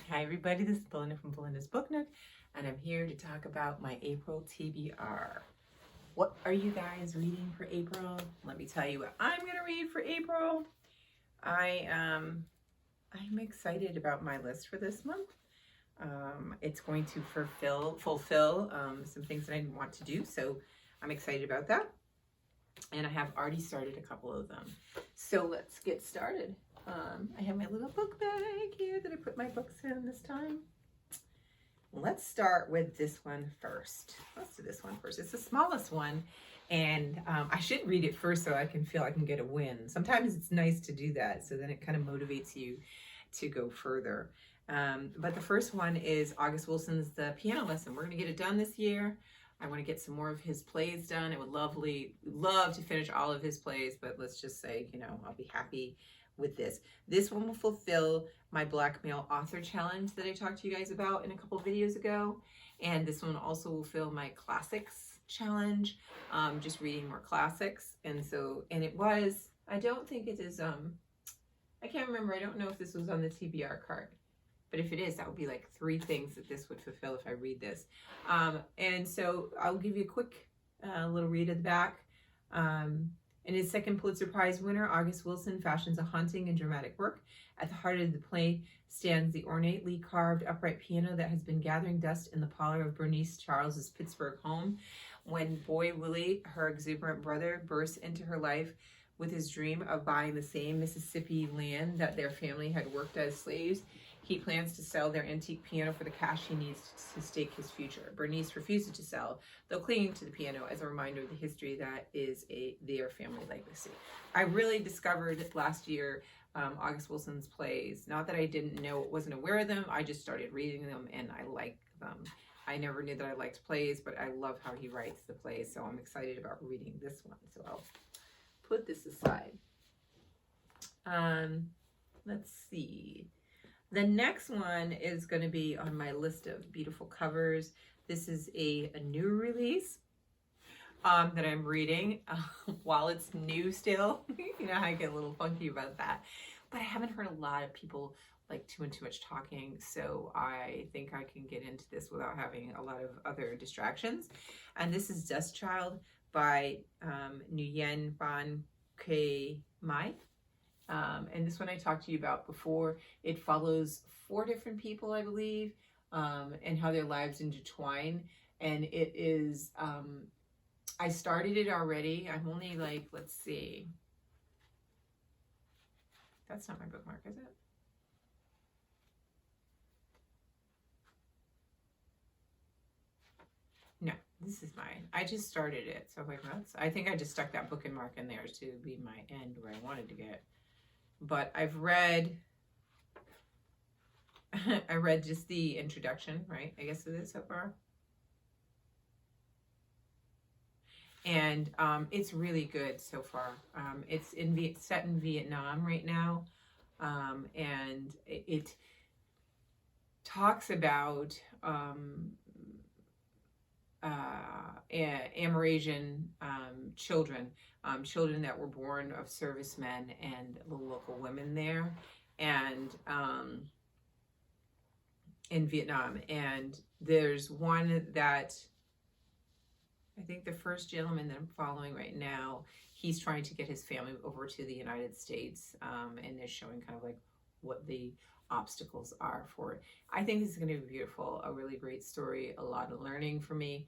Hi everybody, this is Belinda from Belinda's Book Nook, and I'm here to talk about my April TBR. What are you guys reading for April? Let me tell you what I'm going to read for April. I'm excited about my list for this month. It's going to fulfill some things that I want to do, so I'm excited about that. And I have already started a couple of them. So let's get started. I have my little book bag here that I put my books in this time. Let's start with this one first. Let's do this one first. It's the smallest one, and I should read it first so I can feel I can get a win. Sometimes it's nice to do that, so then it kind of motivates you to go further. But the first one is August Wilson's The Piano Lesson. We're going to get it done this year. I want to get some more of his plays done. I would love to finish all of his plays, but let's just say, I'll be happy with this. This one will fulfill my Blackmail Author Challenge that I talked to you guys about in a couple of videos ago. And this one also will fill my Classics Challenge, just reading more classics. And it was, I don't think it is, I can't remember. I don't know if this was on the TBR card. But if it is, that would be like 3 things that this would fulfill if I read this. And so I'll give you a quick little read of the back. In his second Pulitzer Prize winner, August Wilson fashions a haunting and dramatic work. At the heart of the play stands the ornately carved upright piano that has been gathering dust in the parlor of Bernice Charles's Pittsburgh home. When boy Willie, her exuberant brother, bursts into her life with his dream of buying the same Mississippi land that their family had worked as slaves, he plans to sell their antique piano for the cash he needs to stake his future. Bernice refuses to sell, though clinging to the piano as a reminder of the history that is their family legacy. I really discovered last year August Wilson's plays. Not that I didn't know, wasn't aware of them. I just started reading them and I like them. I never knew that I liked plays, but I love how he writes the plays. So I'm excited about reading this one. So I'll put this aside. Let's see. The next one is going to be on my list of beautiful covers. This is a new release that I'm reading while it's new still. You know how I get a little funky about that. But I haven't heard a lot of people like too much talking, so I think I can get into this without having a lot of other distractions. And this is Dust Child by Nguyen Van K Mai. And this one I talked to you about before. It follows 4 different people, I believe, and how their lives intertwine. And it is, I started it already. I'm only like, let's see. That's not my bookmark, is it? No, this is mine. I just started it. So like, I think I just stuck that bookmark in there to be my end where I wanted to get. But I've read, I read just the introduction, right? I guess it is so far. And it's really good so far. It's set in Vietnam right now. And it talks about Amerasian children, children that were born of servicemen and the local women there, and in Vietnam. And there's one that I think the first gentleman that I'm following right now, he's trying to get his family over to the United States, and they're showing kind of like what the obstacles are for it. I think this is going to be beautiful, a really great story, a lot of learning for me.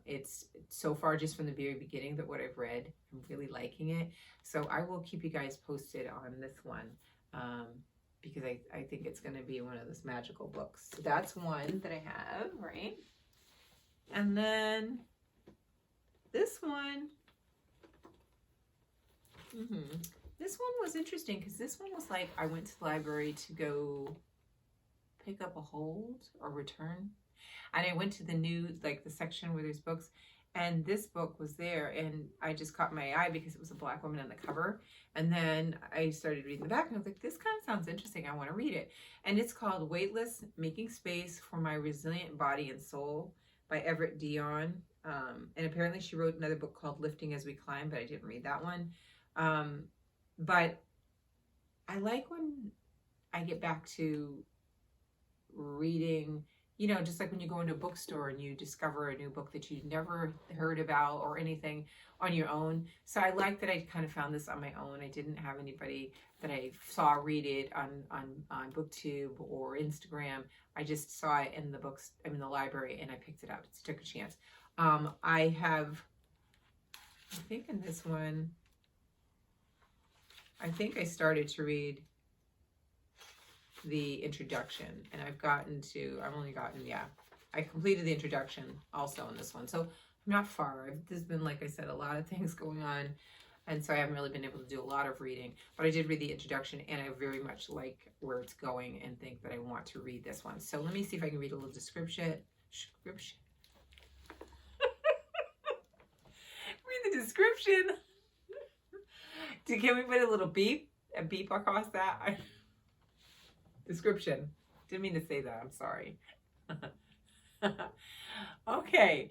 It's so far just from the very beginning that what I've read, I'm really liking it. So I will keep you guys posted on this one, because I think it's going to be one of those magical books. So that's one that I have, right? And then this one, this one was interesting because this one was like, I went to the library to go pick up a hold or return. And I went to the new, like the section where there's books, and this book was there, and I just caught my eye because it was a Black woman on the cover. And then I started reading the back, and I was like, this kind of sounds interesting. I want to read it. And it's called Weightless, Making Space for My Resilient Body and Soul by Everett Dion. And apparently she wrote another book called Lifting as We Climb, but I didn't read that one. But I like when I get back to reading, you know, just like when you go into a bookstore and you discover a new book that you've never heard about or anything on your own. So I like that I kind of found this on my own. I didn't have anybody that I saw read it on BookTube or Instagram. I just saw it in the books, in the library, and I picked it up. Just took a chance. I think in this one, I think I started to read the introduction, and I've only gotten, I completed the introduction also in this one. So I'm not far. There's been, like I said, a lot of things going on, and so I haven't really been able to do a lot of reading, but I did read the introduction, and I very much like where it's going and think that I want to read this one. So let me see if I can read a little description. Read the description. Can we put a little beep across that? Description. Didn't mean to say that. I'm sorry. Okay.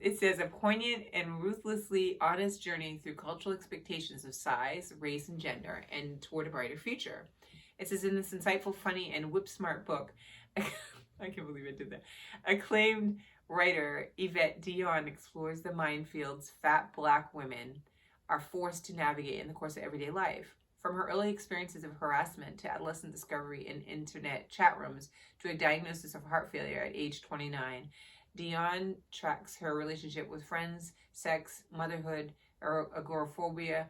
It says, a poignant and ruthlessly honest journey through cultural expectations of size, race, and gender, and toward a brighter future. It says, in this insightful, funny, and whip-smart book, I can't believe I did that, acclaimed writer Yvette Dion explores the minefields fat Black women are forced to navigate in the course of everyday life. From her early experiences of harassment to adolescent discovery in internet chat rooms to a diagnosis of heart failure at age 29, Dion tracks her relationship with friends, sex, motherhood, agoraphobia,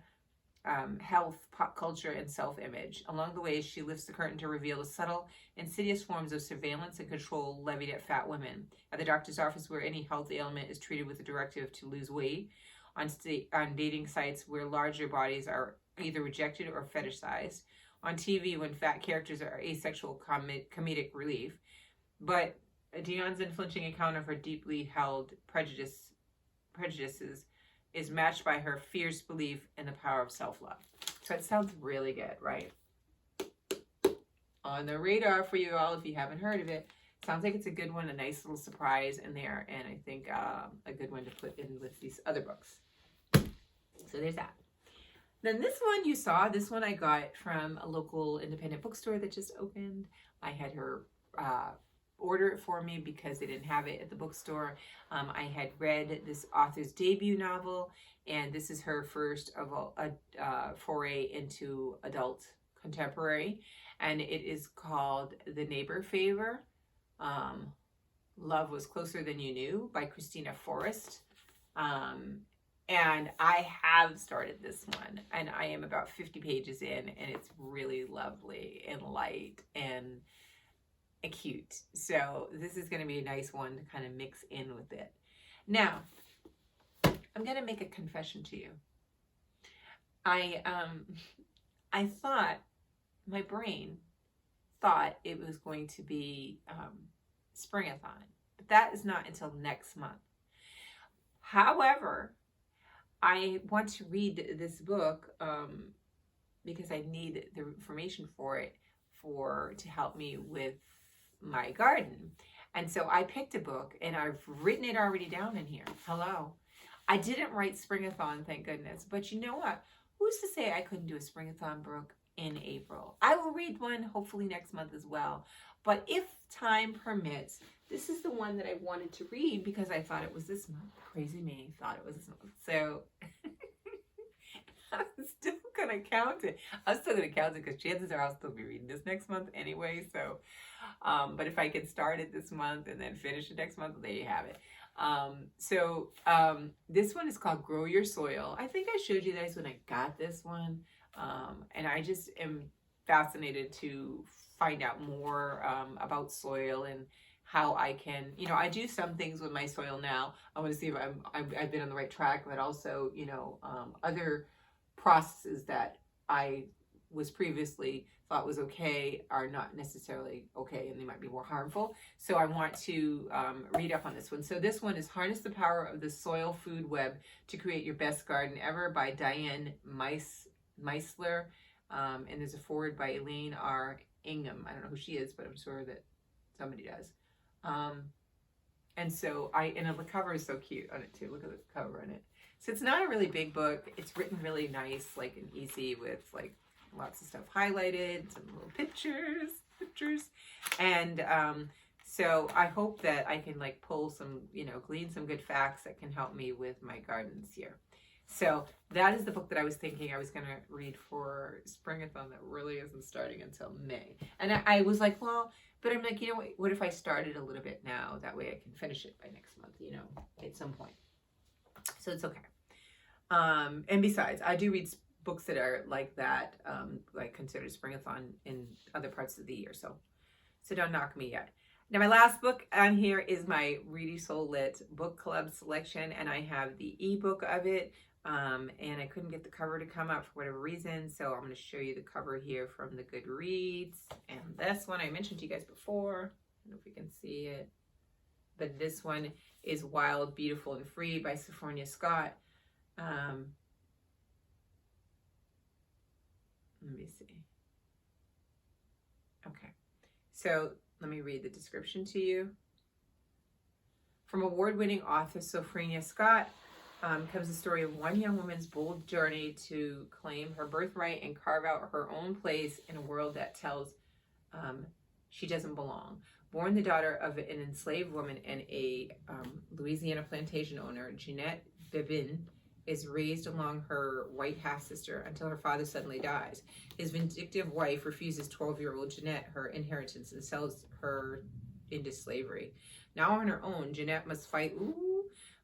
health, pop culture, and self-image. Along the way, she lifts the curtain to reveal the subtle, insidious forms of surveillance and control levied at fat women. At the doctor's office, where any health ailment is treated with a directive to lose weight, on dating sites where larger bodies are either rejected or fetishized, on TV when fat characters are asexual comedic relief. But Dion's unflinching account of her deeply held prejudices is matched by her fierce belief in the power of self-love. So it sounds really good, right? On the radar for you all, if you haven't heard of it. Sounds like it's a good one, a nice little surprise in there, and I think a good one to put in with these other books. So there's that. Then this one you saw, this one I got from a local independent bookstore that just opened. I had her order it for me because they didn't have it at the bookstore. I had read this author's debut novel, and this is her first of a foray into adult contemporary, and it is called The Neighbor Favor. Love Was Closer Than You Knew by Christina Forrest. And I have started this one, and I am about 50 pages in, and it's really lovely and light and cute. So this is going to be a nice one to kind of mix in with it. Now, I'm going to make a confession to you. I thought, my brain thought it was going to be Springathon, but that is not until next month. However, I want to read this book because I need the information for it to help me with my garden. And so I picked a book, and I've written it already down in here. Hello. I didn't write Springathon, thank goodness. But you know what? Who's to say I couldn't do a Springathon book in April? I will read one hopefully next month as well. But if time permits, this is the one that I wanted to read because I thought it was this month. Crazy me, thought it was this month. So I'm still going to count it. I'm still going to count it because chances are I'll still be reading this next month anyway. So, but if I can start it this month and then finish it next month, there you have it. This one is called Grow Your Soil. I think I showed you guys when I got this one. And I just am fascinated to find out more about soil and how I can, I do some things with my soil now. I want to see if I've been on the right track, but also, other processes that I was previously thought was okay are not necessarily okay, and they might be more harmful. So I want to read up on this one. So this one is Harness the Power of the Soil Food Web to Create Your Best Garden Ever by Diane Meisler. And there's a foreword by Elaine R. Ingham. I don't know who she is, but I'm sure that somebody does. And the cover is so cute on it too. Look at the cover on it. So it's not a really big book. It's written really nice, and easy with lots of stuff highlighted, some little pictures. pictures. And so I hope that I can like pull some, glean some good facts that can help me with my garden this year. So that is the book that I was thinking I was going to read for Springathon that really isn't starting until May. And I was like, well, but I'm like, what if I started a little bit now? That way I can finish it by next month, at some point. So it's okay. And besides, I do read books that are like that, like considered Springathon in other parts of the year. So don't knock me yet. Now, my last book on here is my Reedy Soul Lit book club selection, and I have the ebook of it. And I couldn't get the cover to come out for whatever reason, so I'm going to show you the cover here from the Goodreads. And this one I mentioned to you guys before. I don't know if you can see it, but this one is Wild, Beautiful, and Free by Sophronia Scott. Let me see. Okay, so let me read the description to you. From award-winning author Sophronia Scott comes the story of one young woman's bold journey to claim her birthright and carve out her own place in a world that tells she doesn't belong. Born the daughter of an enslaved woman and a Louisiana plantation owner, Jeanette Bebin is raised along her white half-sister until her father suddenly dies. His vindictive wife refuses 12-year-old Jeanette her inheritance and sells her into slavery. Now on her own, Jeanette must fight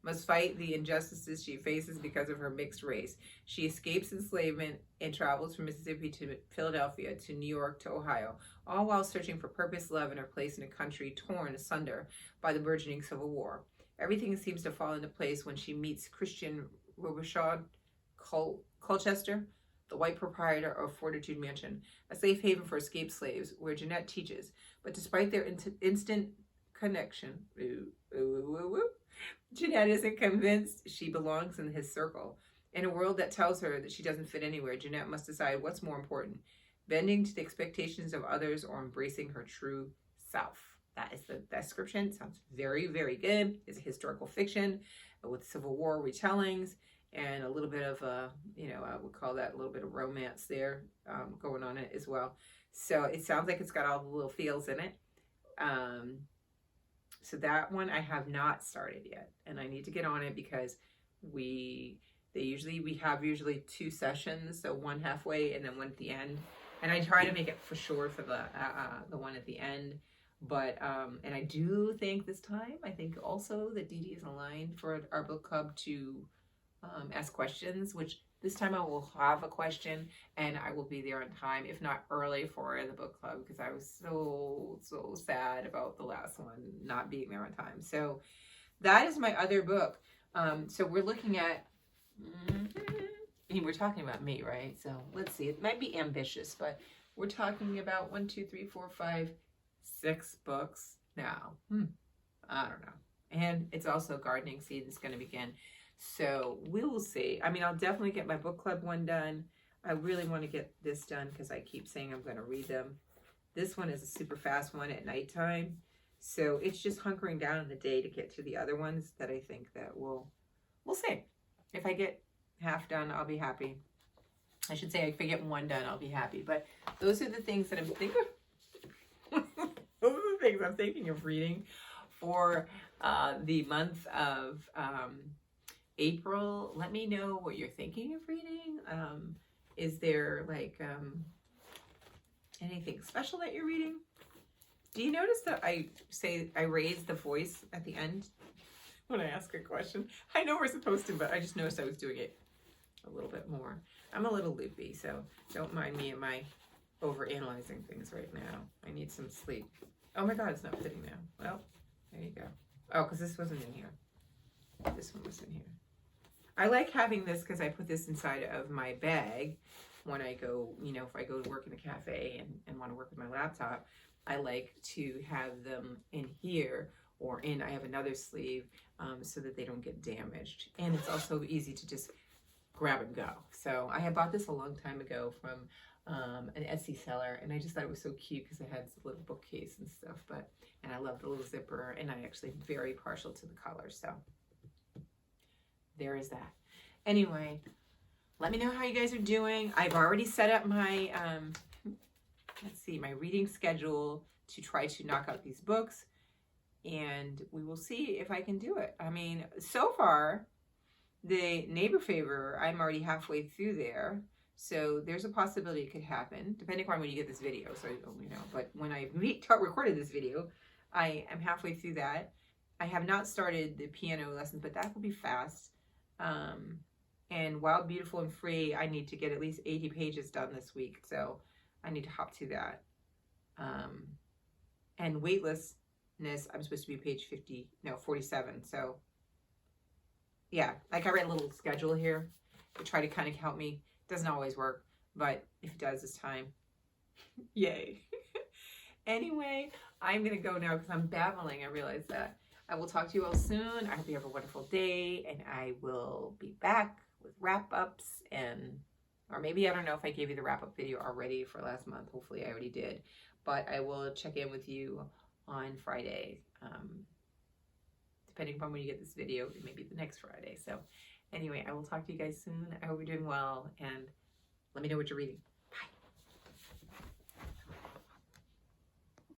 the injustices she faces because of her mixed race. She escapes enslavement and travels from Mississippi to Philadelphia to New York to Ohio, all while searching for purpose, love, and her place in a country torn asunder by the burgeoning Civil War. Everything seems to fall into place when she meets Christian Robichaud Colchester, the white proprietor of Fortitude Mansion, a safe haven for escaped slaves, where Jeanette teaches. But despite their instant connection, Jeanette isn't convinced she belongs in his circle. In a world that tells her that she doesn't fit anywhere, Jeanette must decide what's more important, bending to the expectations of others or embracing her true self. That is the description. It sounds very, very good. It's a historical fiction with Civil War retellings and a little bit of I would call that a little bit of romance there going on it as well. So it sounds like it's got all the little feels in it. So that one I have not started yet, and I need to get on it because we have usually 2 sessions, so one halfway and then one at the end, and I try to make it for sure for the one at the end. But and I do think this time, I think also that Dee Dee is aligned for our book club to ask questions, which this time I will have a question and I will be there on time, if not early, for the book club, because I was so sad about the last one not being there on time. So that is my other book. So we're looking at, we're talking about me, right? So let's see, it might be ambitious, but we're talking about 1, 2, 3, 4, 5, 6 books now. I don't know. And it's also gardening season is going to begin. So we will see. I mean, I'll definitely get my book club one done. I really want to get this done because I keep saying I'm going to read them. This one is a super fast one at nighttime. So it's just hunkering down in the day to get to the other ones that I think that we'll see. If I get half done, I'll be happy. I should say if I get one done, I'll be happy. But those are the things that I'm thinking of. Those are the things I'm thinking of reading for the month of April. Let me know what you're thinking of reading. Is there like anything special that you're reading? Do you notice that I raise the voice at the end when I ask a question? I know we're supposed to, but I just noticed I was doing it a little bit more. I'm a little loopy, so don't mind me and my overanalyzing things right now. I need some sleep. Oh my God, it's not fitting now. Well, there you go. Oh, because this wasn't in here. This one was in here. I like having this because I put this inside of my bag when I go, if I go to work in a cafe and want to work with my laptop. I like to have them in here or I have another sleeve so that they don't get damaged. And it's also easy to just grab and go. So I had bought this a long time ago from an Etsy seller, and I just thought it was so cute because it had a little bookcase and stuff. And I love the little zipper, and I actually very partial to the color. So there is that. Anyway, let me know how you guys are doing. I've already set up my, let's see. see my reading schedule to try to knock out these books, and we will see if I can do it. I mean, so far, the Neighbor Favor, I'm already halfway through there. So there's a possibility it could happen, depending on when you get this video, so you know. But when I recorded this video, I am halfway through that. I have not started the piano lesson, but that will be fast. And Wild, Beautiful, and Free, I need to get at least 80 pages done this week, so I need to hop to that. And Weightlessness, I'm supposed to be page 47, so yeah, like I read a little schedule here to try to kind of help me. Doesn't always work, but if it does this time, yay. Anyway, I'm going to go now because I'm babbling. I realize that. I will talk to you all soon. I hope you have a wonderful day, and I will be back with wrap-ups, and or maybe I don't know if I gave you the wrap-up video already for last month. Hopefully I already did, but I will check in with you on Friday. Depending upon when you get this video, it may be the next Friday. So anyway, I will talk to you guys soon. I hope you're doing well, and let me know what you're reading.